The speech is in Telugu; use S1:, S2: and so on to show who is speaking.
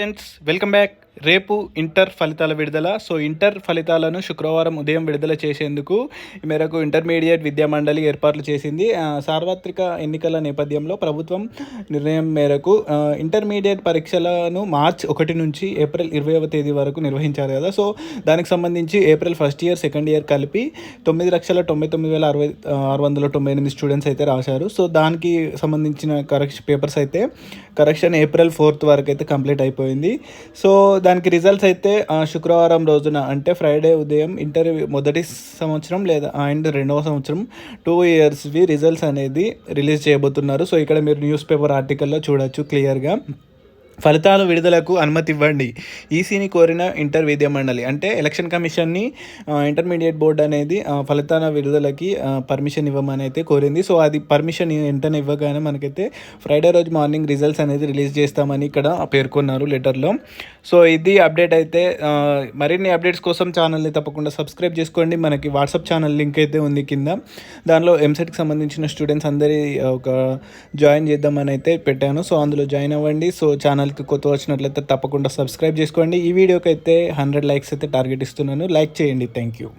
S1: Friends welcome back. రేపు ఇంటర్ ఫలితాల విడుదల. సో ఇంటర్ ఫలితాలను శుక్రవారం ఉదయం విడుదల చేసేందుకు ఈ మేరకు ఇంటర్మీడియట్ విద్యా మండలి ఏర్పాట్లు చేసింది. సార్వత్రిక ఎన్నికల నేపథ్యంలో ప్రభుత్వం నిర్ణయం మేరకు ఇంటర్మీడియట్ పరీక్షలను మార్చ్ 1 నుంచి ఏప్రిల్ 20వ తేదీ వరకు నిర్వహించారు కదా. సో దానికి సంబంధించి April first year second year కలిపి 9,99,698 స్టూడెంట్స్ అయితే రాశారు. సో దానికి సంబంధించిన పేపర్స్ అయితే కరెక్షన్ ఏప్రిల్ 4th వరకు అయితే కంప్లీట్ అయిపోయింది. సో దానికి రిజల్ట్స్ అయితే శుక్రవారం రోజున అంటే ఫ్రైడే ఉదయం ఇంటర్ మొదటి సంవత్సరం లేదా అండ్ రెండవ సంవత్సరం 2 ఇయర్స్వి రిజల్ట్స్ అనేది రిలీజ్ చేయబోతున్నారు. సో ఇక్కడ మీరు న్యూస్ పేపర్ ఆర్టికల్లో చూడొచ్చు క్లియర్గా. ఫలితాల విడుదలకు అనుమతి ఇవ్వండి, ఈసీని కోరిన ఇంటర్ విద్యా మండలి. అంటే ఎలక్షన్ కమిషన్ని ఇంటర్మీడియట్ బోర్డు అనేది ఫలితాల విడుదలకి పర్మిషన్ ఇవ్వమని అయితే కోరింది. సో అది పర్మిషన్ వెంటనే ఇవ్వగానే మనకైతే ఫ్రైడే రోజు మార్నింగ్ రిజల్ట్స్ అనేది రిలీజ్ చేస్తామని ఇక్కడ పేర్కొన్నారు లెటర్లో. సో ఇది అప్డేట్ అయితే. మరిన్ని అప్డేట్స్ కోసం ఛానల్ని తప్పకుండా సబ్స్క్రైబ్ చేసుకోండి. మనకి వాట్సాప్ ఛానల్ లింక్ అయితే ఉంది కింద. దానిలో ఎంసెట్కి సంబంధించిన స్టూడెంట్స్ అందరి ఒక జాయిన్ చేద్దామని అయితే పెట్టాను. సో అందులో జాయిన్ అవ్వండి. సో ఛానల్కి కొత్త వచ్చినట్లయితే తప్పకుండా సబ్స్క్రైబ్ చేసుకోండి. ఈ వీడియోకి అయితే 100 లైక్స్ అయితే టార్గెట్ ఇస్తున్నాను. లైక్ చేయండి. Thank you.